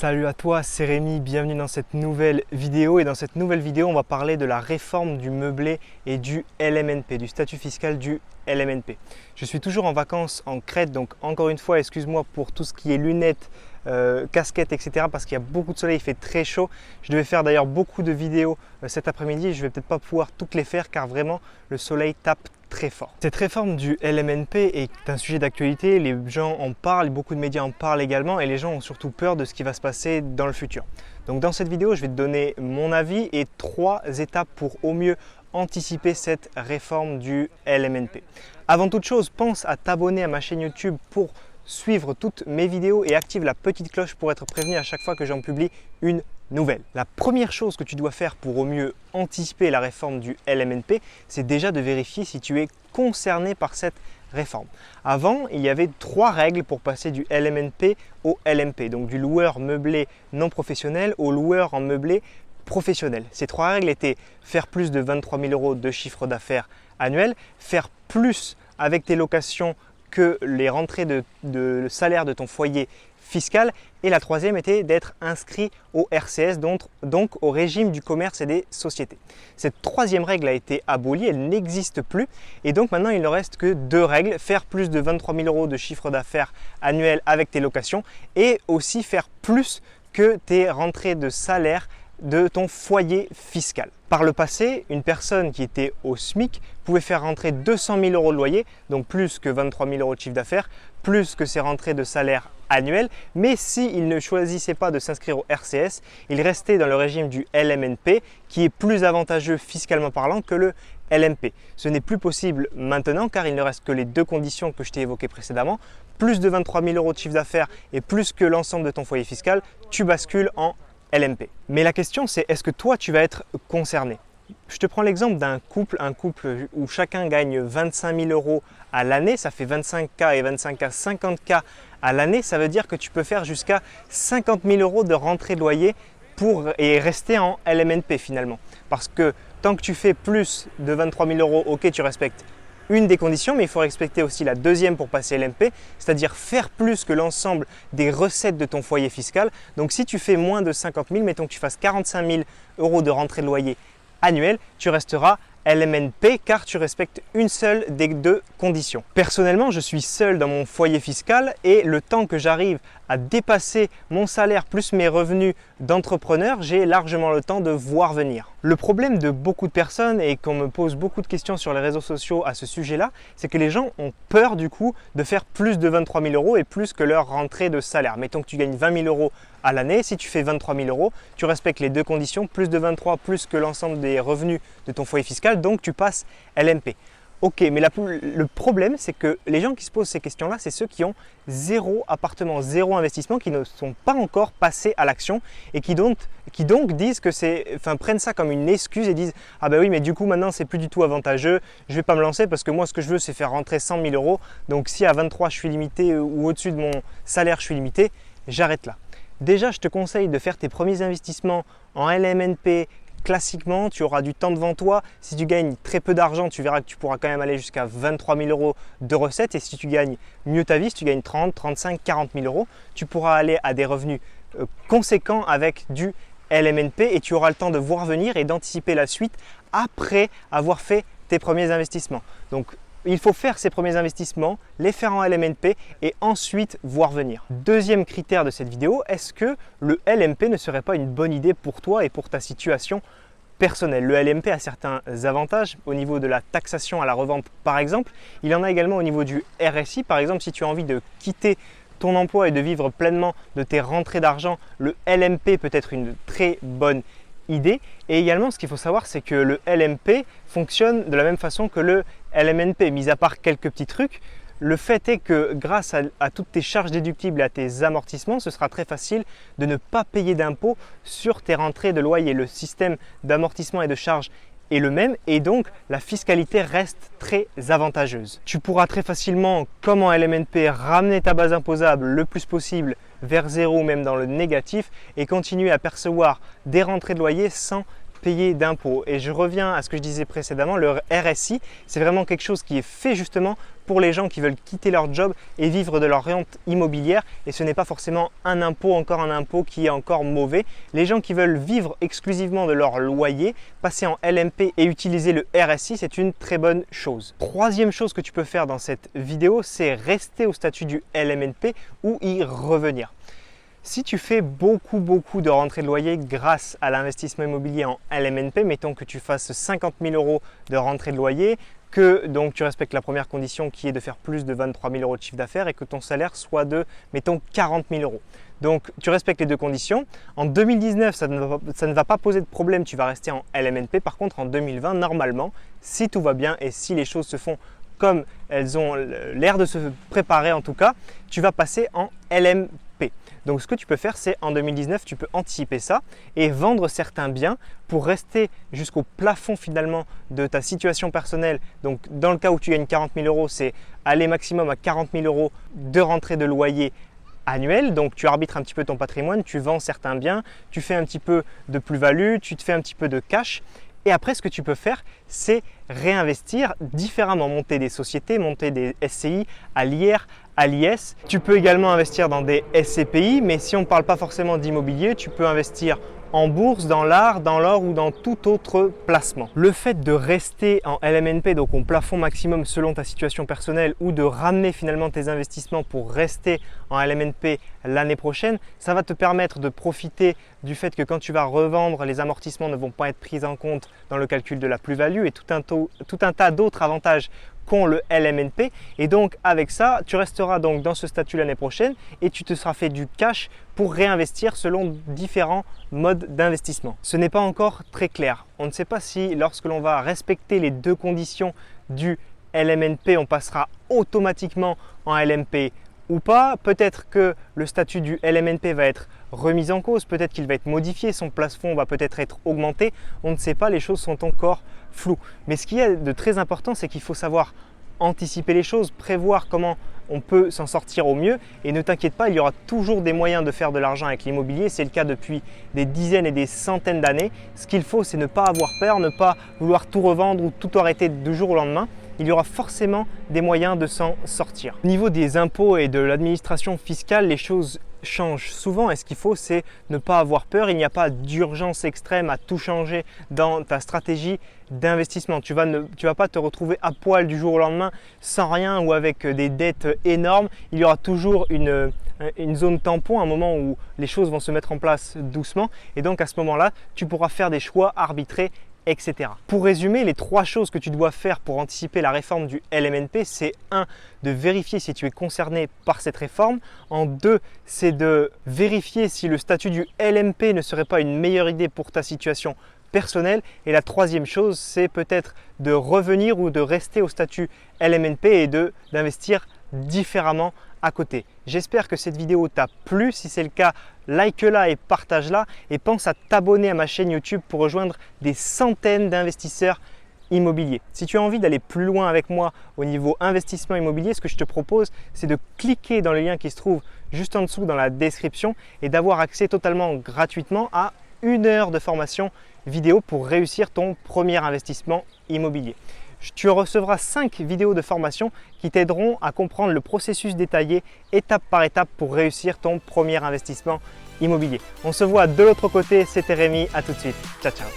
Salut à toi, c'est Rémi, bienvenue dans cette nouvelle vidéo. Et dans cette nouvelle vidéo, on va parler de la réforme du meublé et du LMNP, du statut fiscal du LMNP. Je suis toujours en vacances en Crète, donc encore une fois, excuse-moi pour tout ce qui est lunettes, casquettes, etc. parce qu'il y a beaucoup de soleil, il fait très chaud. Je devais faire d'ailleurs beaucoup de vidéos cet après-midi et je ne vais peut-être pas pouvoir toutes les faire car vraiment le soleil tape très fort. Cette réforme du LMNP est un sujet d'actualité, les gens en parlent, beaucoup de médias en parlent également et les gens ont surtout peur de ce qui va se passer dans le futur. Donc dans cette vidéo, je vais te donner mon avis et 3 étapes pour au mieux anticiper cette réforme du LMNP. Avant toute chose, pense à t'abonner à ma chaîne YouTube pour suivre toutes mes vidéos et active la petite cloche pour être prévenu à chaque fois que j'en publie une nouvelle. La première chose que tu dois faire pour au mieux anticiper la réforme du LMNP, c'est déjà de vérifier si tu es concerné par cette réforme. Avant, il y avait 3 règles pour passer du LMNP au LMP, donc du loueur meublé non professionnel au loueur en meublé professionnel. Ces 3 règles étaient faire plus de 23 000 € de chiffre d'affaires annuel, faire plus avec tes locations que les rentrées de salaire de ton foyer fiscal, et la troisième était d'être inscrit au RCS, donc au régime du commerce et des sociétés. Cette troisième règle a été abolie, elle n'existe plus et donc maintenant il ne reste que 2 règles, faire plus de 23 000 € de chiffre d'affaires annuel avec tes locations et aussi faire plus que tes rentrées de salaire de ton foyer fiscal. Par le passé, une personne qui était au SMIC pouvait faire rentrer 200 000 € de loyer, donc plus que 23 000 € de chiffre d'affaires, plus que ses rentrées de salaire annuel, mais s'il ne choisissait pas de s'inscrire au RCS, il restait dans le régime du LMNP qui est plus avantageux fiscalement parlant que le LMP. Ce n'est plus possible maintenant car il ne reste que les 2 conditions que je t'ai évoquées précédemment, plus de 23 000 € de chiffre d'affaires et plus que l'ensemble de ton foyer fiscal, tu bascules en LMP. Mais la question c'est, est-ce que toi tu vas être concerné? Je te prends l'exemple d'un couple, un couple où chacun gagne 25 000 € à l'année, ça fait 25K et 25K, 50K à l'année, ça veut dire que tu peux faire jusqu'à 50 000 € de rentrée de loyer et rester en LMNP finalement. Parce que tant que tu fais plus de 23 000 €, ok, tu respectes une des conditions, mais il faut respecter aussi la deuxième pour passer LMP, c'est-à-dire faire plus que l'ensemble des recettes de ton foyer fiscal. Donc si tu fais moins de 50 000, mettons que tu fasses 45 000 € de rentrée de loyer annuel, tu resteras LMNP car tu respectes une seule des 2 conditions. Personnellement, je suis seul dans mon foyer fiscal et le temps que j'arrive à dépasser mon salaire plus mes revenus d'entrepreneur, j'ai largement le temps de voir venir. Le problème de beaucoup de personnes et qu'on me pose beaucoup de questions sur les réseaux sociaux à ce sujet-là, c'est que les gens ont peur du coup de faire plus de 23 000 € et plus que leur rentrée de salaire. Mettons que tu gagnes 20 000 € à l'année, si tu fais 23 000 €, tu respectes les 2 conditions, plus de 23, plus que l'ensemble des revenus de ton foyer fiscal, donc tu passes LMP. Ok, mais le problème, c'est que les gens qui se posent ces questions-là, c'est ceux qui ont 0 appartement, 0 investissement, qui ne sont pas encore passés à l'action et qui donc disent que prennent ça comme une excuse et disent « Ah ben oui, mais du coup maintenant c'est plus du tout avantageux, je ne vais pas me lancer parce que moi ce que je veux c'est faire rentrer 100 000 €, donc si à 23 je suis limité ou au-dessus de mon salaire je suis limité, j'arrête là ». Déjà, je te conseille de faire tes premiers investissements en LMNP. Classiquement, tu auras du temps devant toi. Si tu gagnes très peu d'argent, tu verras que tu pourras quand même aller jusqu'à 23 000 € de recettes. Et si tu gagnes mieux ta vie, si tu gagnes 30, 35, 40 000 €, tu pourras aller à des revenus conséquents avec du LMNP et tu auras le temps de voir venir et d'anticiper la suite après avoir fait tes premiers investissements. Donc, il faut faire ses premiers investissements, les faire en LMNP et ensuite voir venir. Deuxième critère de cette vidéo, est-ce que le LMP ne serait pas une bonne idée pour toi et pour ta situation personnelle? Le LMP a certains avantages au niveau de la taxation à la revente par exemple. Il en a également au niveau du RSI. Par exemple, si tu as envie de quitter ton emploi et de vivre pleinement de tes rentrées d'argent, le LMP peut être une très bonne idée. Et également, ce qu'il faut savoir, c'est que le LMP fonctionne de la même façon que le LMNP, mis à part quelques petits trucs. Le fait est que grâce à toutes tes charges déductibles et à tes amortissements, ce sera très facile de ne pas payer d'impôts sur tes rentrées de loyer. Le système d'amortissement et de charges est le même et donc la fiscalité reste très avantageuse. Tu pourras très facilement, comme en LMNP, ramener ta base imposable le plus possible vers 0 ou même dans le négatif et continuer à percevoir des rentrées de loyer sans payer d'impôts. Et je reviens à ce que je disais précédemment, le RSI, c'est vraiment quelque chose qui est fait justement pour les gens qui veulent quitter leur job et vivre de leur rente immobilière. Et ce n'est pas forcément un impôt, encore un impôt qui est encore mauvais. Les gens qui veulent vivre exclusivement de leur loyer, passer en LMP et utiliser le RSI, c'est une très bonne chose. Troisième chose que tu peux faire dans cette vidéo, c'est rester au statut du LMNP ou y revenir. Si tu fais beaucoup de rentrées de loyer grâce à l'investissement immobilier en LMNP, mettons que tu fasses 50 000 € de rentrée de loyer, que donc tu respectes la première condition qui est de faire plus de 23 000 € de chiffre d'affaires et que ton salaire soit de, mettons, 40 000 €. Donc tu respectes les deux conditions. En 2019, ça ne va pas poser de problème, tu vas rester en LMNP. Par contre, en 2020, normalement, si tout va bien et si les choses se font comme elles ont l'air de se préparer en tout cas, tu vas passer en LMP. Donc ce que tu peux faire, c'est en 2019, tu peux anticiper ça et vendre certains biens pour rester jusqu'au plafond finalement de ta situation personnelle. Donc dans le cas où tu gagnes 40 000 €, c'est aller maximum à 40 000 € de rentrée de loyer annuel. Donc tu arbitres un petit peu ton patrimoine, tu vends certains biens, tu fais un petit peu de plus-value, tu te fais un petit peu de cash. Et après, ce que tu peux faire, c'est réinvestir différemment, monter des sociétés, monter des SCI à l'IR, à l'IS. Tu peux également investir dans des SCPI, mais si on ne parle pas forcément d'immobilier, tu peux investir en bourse, dans l'art, dans l'or ou dans tout autre placement. Le fait de rester en LMNP, donc au plafond maximum selon ta situation personnelle, ou de ramener finalement tes investissements pour rester en LMNP l'année prochaine, ça va te permettre de profiter du fait que quand tu vas revendre, les amortissements ne vont pas être pris en compte dans le calcul de la plus-value et tout un tas d'autres avantages qu'ont le LMNP. Et donc avec ça, tu resteras donc dans ce statut l'année prochaine et tu te seras fait du cash pour réinvestir selon différents modes d'investissement. Ce n'est pas encore très clair. On ne sait pas si lorsque l'on va respecter les deux conditions du LMNP, on passera automatiquement en LMP ou pas. Peut-être que le statut du LMNP va être remis en cause, peut-être qu'il va être modifié, son plafond va peut-être être augmenté. On ne sait pas, les choses sont encore floues. Mais ce qui est de très important, c'est qu'il faut savoir anticiper les choses, prévoir comment on peut s'en sortir au mieux. Et ne t'inquiète pas, il y aura toujours des moyens de faire de l'argent avec l'immobilier. C'est le cas depuis des dizaines et des centaines d'années. Ce qu'il faut, c'est ne pas avoir peur, ne pas vouloir tout revendre ou tout arrêter du jour au lendemain. Il y aura forcément des moyens de s'en sortir. Au niveau des impôts et de l'administration fiscale, les choses changent souvent et ce qu'il faut, c'est ne pas avoir peur. Il n'y a pas d'urgence extrême à tout changer dans ta stratégie d'investissement. Tu vas pas te retrouver à poil du jour au lendemain sans rien ou avec des dettes énormes. Il y aura toujours une zone tampon, un moment où les choses vont se mettre en place doucement et donc à ce moment-là, tu pourras faire des choix arbitrés, etc. Pour résumer, les trois choses que tu dois faire pour anticiper la réforme du LMNP, c'est 1. De vérifier si tu es concerné par cette réforme. En 2, c'est de vérifier si le statut du LMP ne serait pas une meilleure idée pour ta situation personnelle. Et la troisième chose, c'est peut-être de revenir ou de rester au statut LMNP et d'investir différemment à côté. J'espère que cette vidéo t'a plu. Si c'est le cas, like-la et partage-la et pense à t'abonner à ma chaîne YouTube pour rejoindre des centaines d'investisseurs immobiliers. Si tu as envie d'aller plus loin avec moi au niveau investissement immobilier, ce que je te propose, c'est de cliquer dans le lien qui se trouve juste en dessous dans la description et d'avoir accès totalement gratuitement à 1 heure de formation vidéo pour réussir ton premier investissement immobilier. Tu recevras 5 vidéos de formation qui t'aideront à comprendre le processus détaillé étape par étape pour réussir ton premier investissement immobilier. On se voit de l'autre côté, c'était Rémi, à tout de suite. Ciao, ciao.